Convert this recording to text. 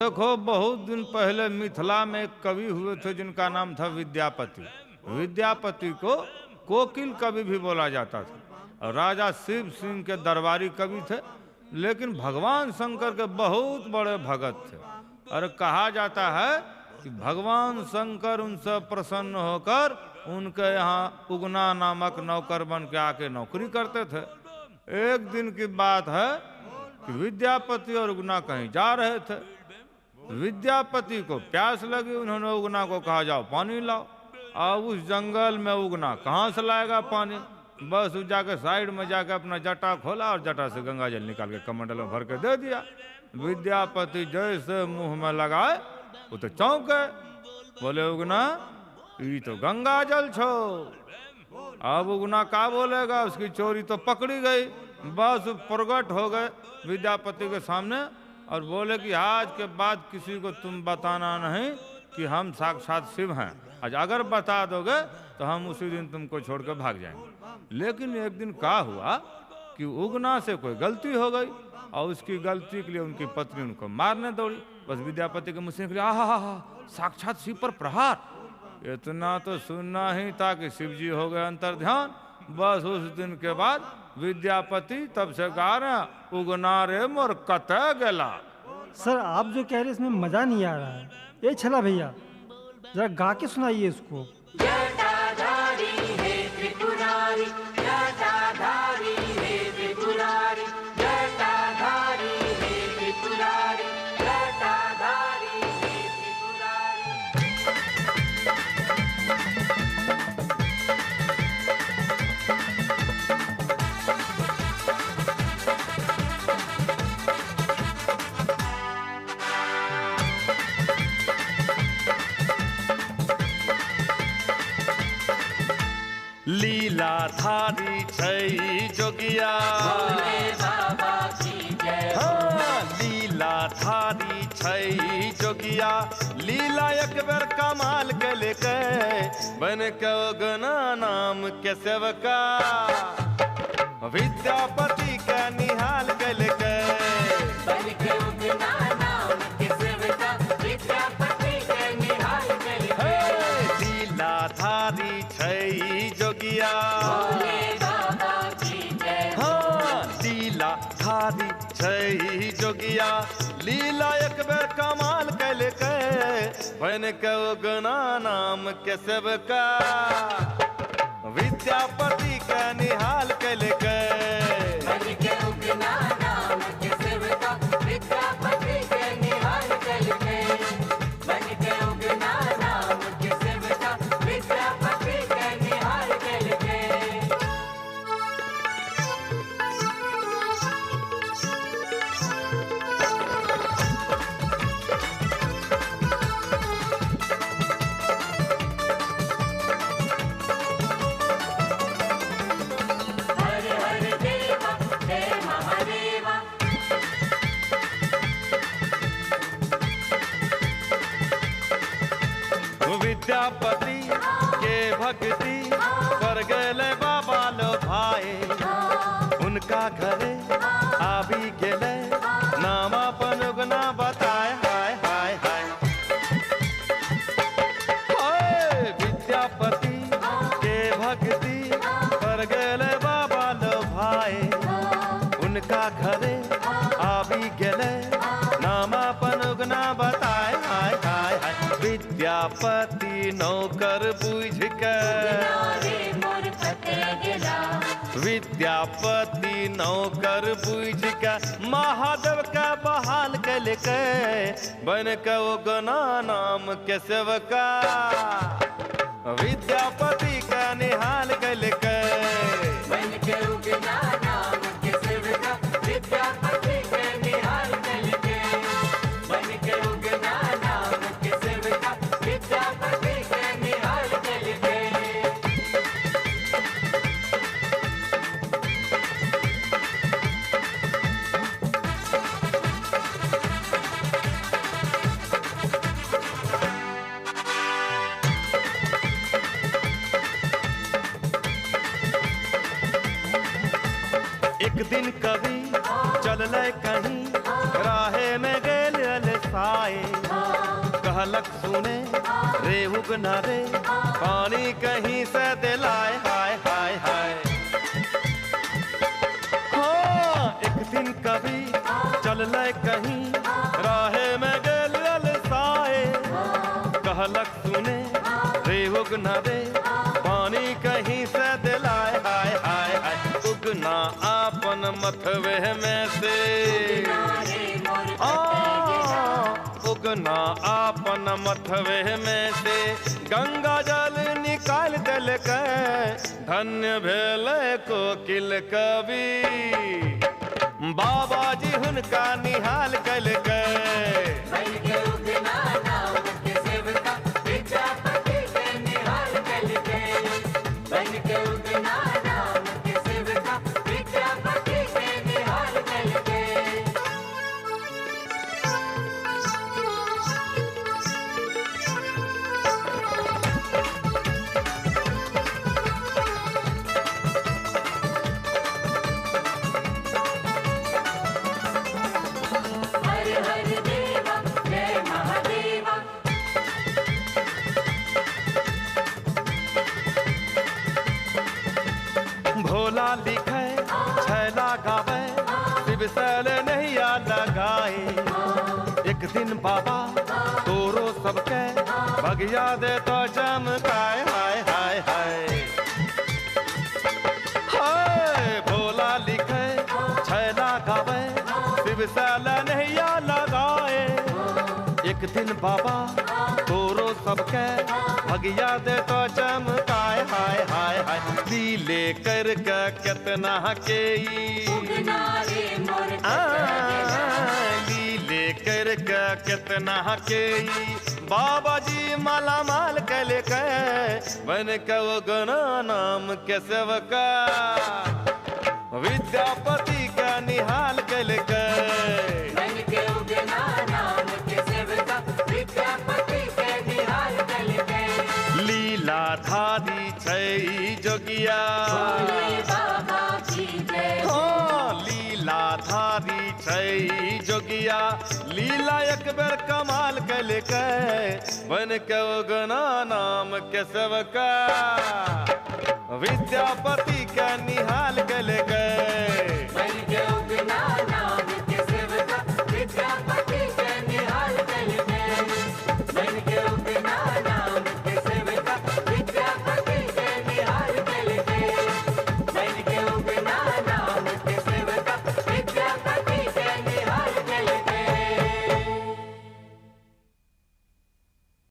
देखो, बहुत दिन पहले मिथिला में एक कवि हुए थे जिनका नाम था विद्यापति। विद्यापति को कोकिल कवि भी बोला जाता था और राजा शिव सिंह के दरबारी कवि थे, लेकिन भगवान शंकर के बहुत बड़े भगत थे। और कहा जाता है कि भगवान शंकर उनसे प्रसन्न होकर उनके यहाँ उगना नामक नौकर बन के आके नौकरी करते थे। एक दिन की बात है कि विद्यापति और उगना कहीं जा रहे थे। विद्यापति को प्यास लगी, उन्होंने उगना को कहा जाओ पानी लाओ। अब उस जंगल में उगना कहाँ से लाएगा पानी, बस उस जाके साइड में जाके अपना जटा खोला और जटा से गंगा जल निकाल के कमंडल में भर के दे दिया। विद्यापति जैसे मुंह में लगाए वो तो चौंक गए, बोले उगना ये तो गंगा जल छो। अब उगना क्या बोलेगा, उसकी चोरी तो पकड़ी गई। बस प्रकट हो गए विद्यापति के सामने और बोले कि आज के बाद किसी को तुम बताना नहीं कि हम साक्षात शिव हैं। आज अगर बता दोगे तो हम उसी दिन तुमको छोड़ कर भाग जाएंगे। लेकिन एक दिन क्या हुआ कि उगना से कोई गलती हो गई और उसकी गलती के लिए उनकी पत्नी उनको मारने दौड़ी। बस विद्यापति के मुँह से निकले आहा साक्षात शिव पर प्रहार। इतना तो सुनना ही था कि शिव जी हो गए अंतर ध्यान। बस उस दिन के बाद विद्यापति तब से गा रहे उगना रे मोर कतः गेला। सर आप जो कह रहे इसमें मजा नहीं आ रहा है। ये छला भैया जरा गा के सुनाइए इसको। जटाधारी हे त्रिपुरारी, जटाधारी हे त्रिपुरारी, जटाधारी हे त्रिपुरारी, जटाधारी हे लीलाधारी छै जोगिया, भोले बाबा की जय। हाँ लीलाधारी छै जोगिया, लीला एक बेर कमाल के लेके बन के उगना नाम के सेवका। विद्यापति के निहाल के लेके बन के उगना नाम के सेवका, विद्यापति के निहाल के लेके। लीलाधारी छै जोगिया, भोले बाबा की जय। हाँ लीलाधारी छै जोगिया, लीला एक बेर कमाल के लेके बन के उगना नाम के सेवका। विद्यापति के निहाल के लेके बन के उगना नाम के सेवका, विद्यापति के निहाल के लेके। बन के उगना नाम के सेवका, विद्यापति के निहाल के लेके। हर हर देवा जय महादेवा। विद्यापति के भक्ति कर गए बाबा लो भाई, उनका घरे आबी गेले नाम अपन उगना बताए। हाय हाय हाय ओए विद्यापति के भक्ति कर गए बाबा लो भाई, उनका घरे आबी गेले नाम अपन उगना बताए। हाय हाय हाय विद्यापति नौकर बुझ के, रे मोर कतः गेला। विद्यापति नौकर बुझ के महादेव का बहाल के लेके बन के उगना नाम के सेवका। विद्यापति का निहाल के लेके बन के उगना नाम के सेवका, विद्यापति के निहाल के लेके। बन के उगना नाम के सेवका, विद्यापति के निहाल के लेके। एक दिन कभी चल कहीं राहे में गेल साए, कहलक सुने रे उगना रे पानी कहीं से दिलाए हाय हाय हाय। हाँ एक दिन कभी चल ले कहीं राहे में गेल साए, कहलक सुने रे उगना रे पानी कहीं से दिलाए हाय हाय हाय। उगना आपन मथवे में से उगना आपन मथवे में से गंगा जल निकाल दिल के धन्य भेल कोकिल कवि। बाबा जी हुनका निहाल कल के बन के उगना नाम के सेवका विद्यापति के निहाल कल के। बन के उगना नाम के सेवका विद्यापति के निहाल कल के। हर हर देवा जय महादेवा। भोला लिखे छैला गावे शिव सल नैया लगाए। एक दिन बाबा तोरो सबके भगिया दे तो चमकाए हाय हाय हाय। हाय भोला लिखे छैला गावे शिव सल नैया लगाए। एक दिन बाबा तोरो सबके भगिया दे तो चमकाए हाय हाय हाय। लीले कर के कितना के उगना रे मोर लीले कर के कितना के बाबा जी माला माल कल के बन के उगना नाम के सेवका विद्यापति का निहाल कल के। बन के उगना नाम के सेवका विद्यापति के निहाल कल के। लीलाधारी छै जोगिया भोले बाबा की जय। हाँ लीलाधारी छै जोगिया लीला एक बेर कमाल कल के बन के उगना नाम के सेवका विद्यापति का निहाल कल के।